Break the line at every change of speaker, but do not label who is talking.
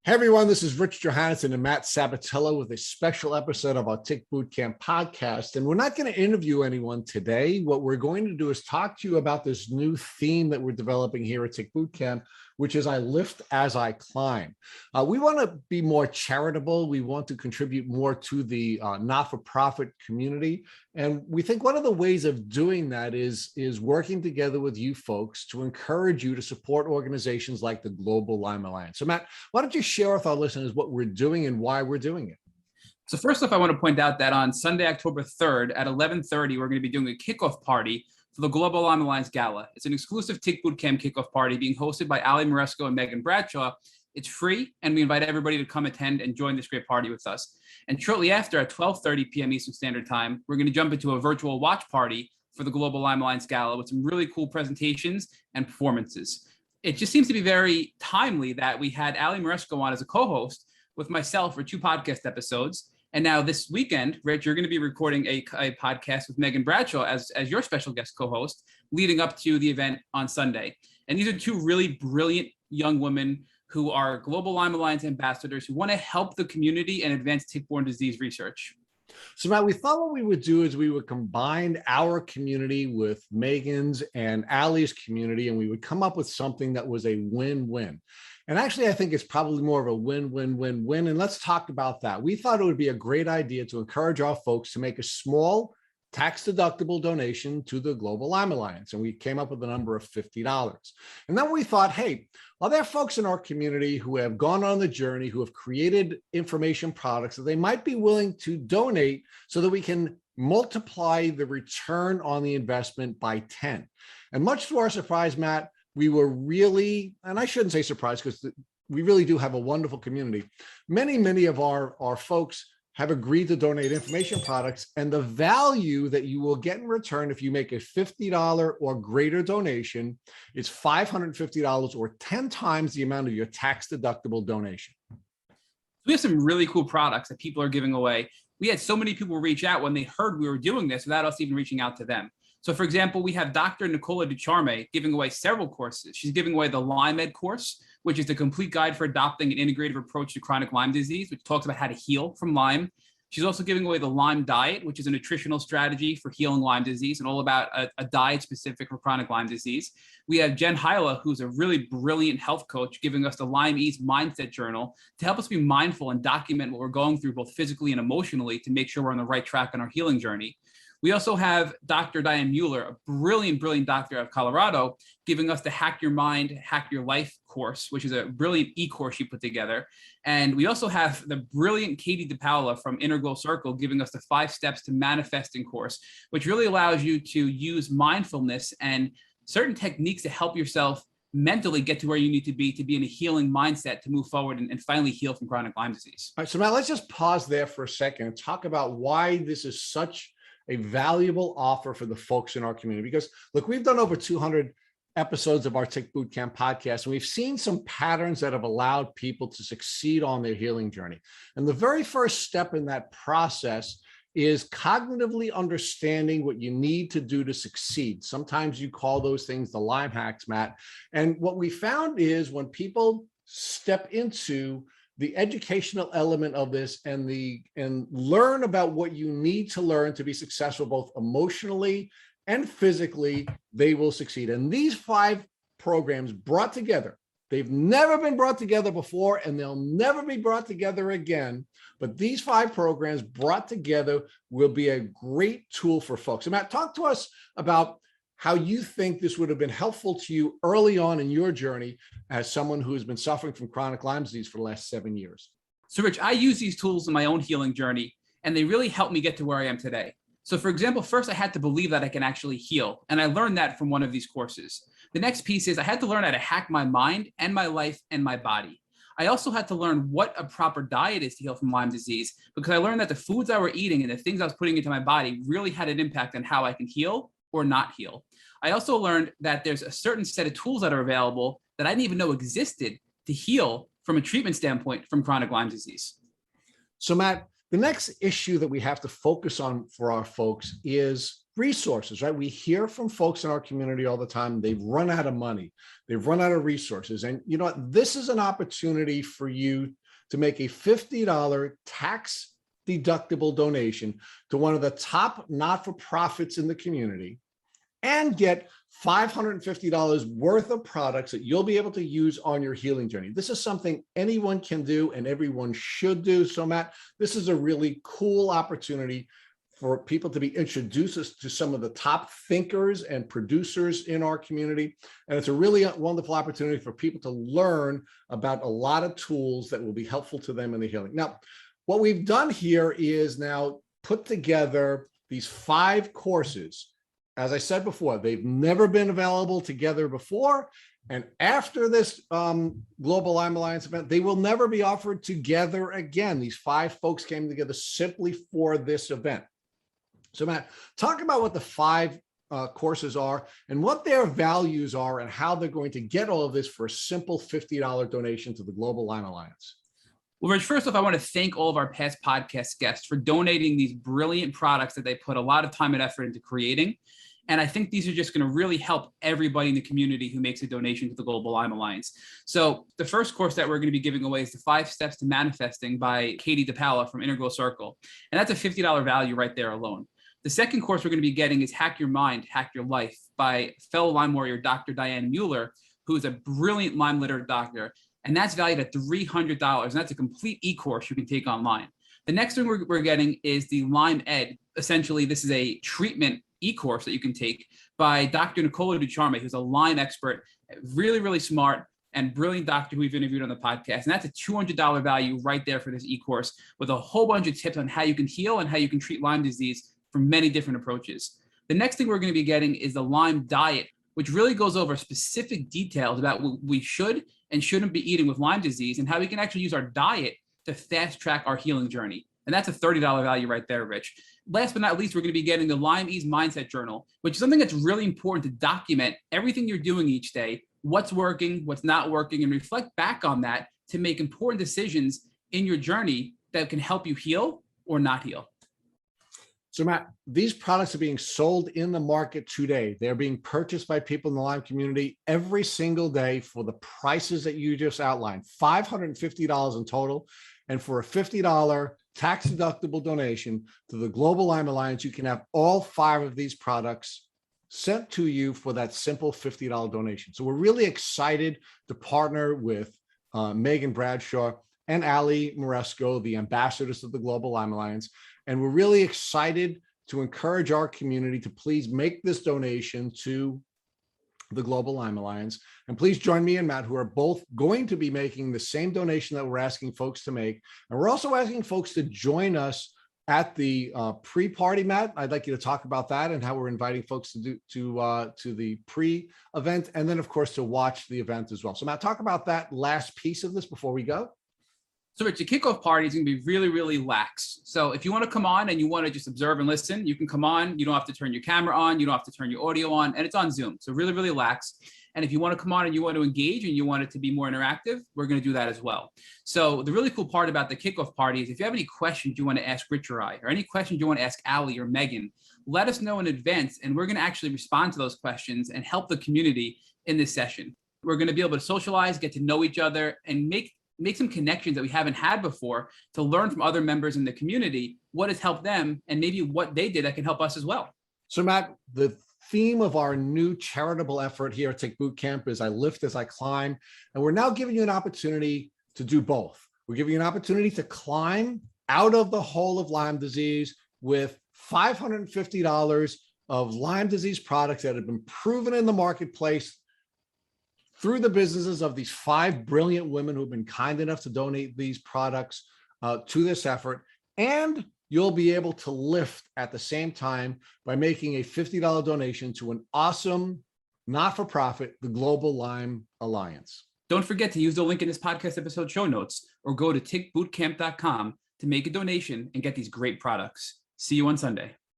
Hey everyone, this is Rich Johansson and Matt Sabatello with a special episode of our Tick Bootcamp podcast. And we're not going to interview anyone today. What we're going to do is talk to you about this new theme that we're developing here at Tick Bootcamp, which is I lift as I climb. We want to be more charitable. We want to contribute more to the not-for-profit community. And we think one of the ways of doing that is working together with you folks to encourage you to support organizations like the Global Lyme Alliance. So Matt, why don't you share with our listeners what we're doing and why we're doing it?
So first off, I want to point out that on Sunday, October 3rd at 11:30, we're going to be doing a kickoff party for the Global Lyme Alliance Gala. It's an exclusive Tick Bootcamp kickoff party being hosted by Ali Moresco and Megan Bradshaw. It's free, and we invite everybody to come attend and join this great party with us. And shortly after, at 12:30 p.m. Eastern Standard Time, we're going to jump into a virtual watch party for the Global Lyme Alliance Gala with some really cool presentations and performances. It just seems to be very timely that we had Ali Moresco on as a co-host with myself for 2 podcast episodes. And now this weekend, Rich, you're going to be recording a podcast with Megan Bradshaw as your special guest co-host leading up to the event on Sunday. And these are 2 really brilliant young women who are Global Lyme Alliance ambassadors who want to help the community and advance tick-borne disease research.
So Matt, we thought what we would do is we would combine our community with Megan's and Ali's community, and we would come up with something that was a win-win. And actually, I think it's probably more of a win-win-win-win. And let's talk about that. We thought it would be a great idea to encourage our folks to make a small tax-deductible donation to the Global Lyme Alliance. And we came up with a number of $50. And then we thought, hey, are there folks in our community who have gone on the journey, who have created information products that they might be willing to donate so that we can multiply the return on the investment by 10? And much to our surprise, Matt, we were really, and I shouldn't say surprised because we really do have a wonderful community. Many of our folks have agreed to donate information products, and the value that you will get in return if you make a $50 or greater donation is $550 or 10 times the amount of your tax-deductible donation.
We have some really cool products that people are giving away. We had so many people reach out when they heard we were doing this without us even reaching out to them. So for example, we have Dr. Nicola Ducharme giving away several courses. She's giving away the Lyme Ed course, which is the complete guide for adopting an integrative approach to chronic Lyme disease, which talks about how to heal from Lyme. She's also giving away the Lyme diet, which is a nutritional strategy for healing Lyme disease and all about a diet specific for chronic Lyme disease. We have Jen Hyla, who's a really brilliant health coach, giving us the Lyme Ease Mindset Journal to help us be mindful and document what we're going through both physically and emotionally to make sure we're on the right track on our healing journey. We also have Dr. Diane Mueller, a brilliant doctor out of Colorado, giving us the Hack Your Mind, Hack Your Life course, which is a brilliant e-course she put together. And we also have the brilliant Katie DePaola from Integral Circle giving us the 5 Steps to Manifesting course, which really allows you to use mindfulness and certain techniques to help yourself mentally get to where you need to be in a healing mindset to move forward and finally heal from chronic Lyme disease.
All right, so Matt, let's just pause there for a second and talk about why this is such a valuable offer for the folks in our community. Because look, we've done over 200 episodes of our Tick Bootcamp podcast, and we've seen some patterns that have allowed people to succeed on their healing journey. And the very first step in that process is cognitively understanding what you need to do to succeed. Sometimes you call those things the Lyme hacks, Matt. And what we found is when people step into the educational element of this and learn about what you need to learn to be successful, both emotionally and physically, they will succeed. And these 5 programs brought together, they've never been brought together before, and they'll never be brought together again. But these 5 programs brought together will be a great tool for folks. So Matt, talk to us about how you think this would have been helpful to you early on in your journey as someone who has been suffering from chronic Lyme disease for the last 7 years.
So Rich, I use these tools in my own healing journey, and they really helped me get to where I am today. So for example, first I had to believe that I can actually heal. And I learned that from one of these courses. The next piece is I had to learn how to hack my mind and my life and my body. I also had to learn what a proper diet is to heal from Lyme disease, because I learned that the foods I were eating and the things I was putting into my body really had an impact on how I can heal or not heal. I also learned that there's a certain set of tools that are available that I didn't even know existed to heal from a treatment standpoint from chronic Lyme disease.
So Matt, the next issue that we have to focus on for our folks is resources, right? We hear from folks in our community all the time. They've run out of money. They've run out of resources. And you know what? This is an opportunity for you to make a $50 tax deductible donation to one of the top not-for-profits in the community and get $550 worth of products that you'll be able to use on your healing journey. This is something anyone can do and everyone should do. So Matt, this is a really cool opportunity for people to be introduced to some of the top thinkers and producers in our community. And it's a really wonderful opportunity for people to learn about a lot of tools that will be helpful to them in the healing. Now, what we've done here is now put together these 5 courses. As I said before, they've never been available together before. And after this Global Lyme Alliance event, they will never be offered together again. These 5 folks came together simply for this event. So Matt, talk about what the 5 courses are and what their values are and how they're going to get all of this for a simple $50 donation to the Global Lyme Alliance.
Well, Rich, first off, I want to thank all of our past podcast guests for donating these brilliant products that they put a lot of time and effort into creating. And I think these are just going to really help everybody in the community who makes a donation to the Global Lyme Alliance. So the first course that we're going to be giving away is the 5 Steps to Manifesting by Katie DePaula from Integral Circle. And that's a $50 value right there alone. The second course we're going to be getting is Hack Your Mind, Hack Your Life by fellow Lyme warrior, Dr. Diane Mueller, who is a brilliant Lyme literate doctor. And that's valued at $300. And that's a complete e-course you can take online. The next thing we're getting is the Lyme Ed. Essentially, this is a treatment e-course that you can take by Dr. Nicola Ducharme, who's a Lyme expert, really, really smart and brilliant doctor who we've interviewed on the podcast. And that's a $200 value right there for this e-course with a whole bunch of tips on how you can heal and how you can treat Lyme disease from many different approaches. The next thing we're going to be getting is the Lyme Diet, which really goes over specific details about what we should and shouldn't be eating with Lyme disease and how we can actually use our diet to fast track our healing journey. And that's a $30 value right there, Rich. Last but not least, we're going to be getting the Lyme Ease Mindset Journal, which is something that's really important to document everything you're doing each day, what's working, what's not working, and reflect back on that to make important decisions in your journey that can help you heal or not heal.
So Matt, these products are being sold in the market today. They're being purchased by people in the Lyme community every single day for the prices that you just outlined, $550 in total. And for a $50 tax deductible donation to the Global Lyme Alliance, you can have all 5 of these products sent to you for that simple $50 donation. So we're really excited to partner with Megan Bradshaw and Ali Moresco, the ambassadors of the Global Lyme Alliance. And we're really excited to encourage our community to please make this donation to the Global Lyme Alliance. And please join me and Matt, who are both going to be making the same donation that we're asking folks to make. And we're also asking folks to join us at the pre-party, Matt. I'd like you to talk about that and how we're inviting folks to do to the pre-event, and then of course to watch the event as well. So Matt, talk about that last piece of this before we go.
So Rich, the kickoff party is going to be really, really lax. So if you want to come on and you want to just observe and listen, you can come on. You don't have to turn your camera on. You don't have to turn your audio on. And it's on Zoom. So really, really lax. And if you want to come on and you want to engage and you want it to be more interactive, we're going to do that as well. So the really cool part about the kickoff party is if you have any questions you want to ask Rich or I, or any questions you want to ask Ali or Megan, let us know in advance. And we're going to actually respond to those questions and help the community in this session. We're going to be able to socialize, get to know each other, and make some connections that we haven't had before to learn from other members in the community what has helped them and maybe what they did that can help us as well.
So Matt, the theme of our new charitable effort here at Tick Boot Camp is I lift as I climb. And we're now giving you an opportunity to do both. We're giving you an opportunity to climb out of the hole of Lyme disease with $550 of Lyme disease products that have been proven in the marketplace through the businesses of these 5 brilliant women who've been kind enough to donate these products to this effort. And you'll be able to lift at the same time by making a $50 donation to an awesome not-for-profit, the Global Lyme Alliance.
Don't forget to use the link in this podcast episode show notes or go to tickbootcamp.com to make a donation and get these great products. See you on Sunday.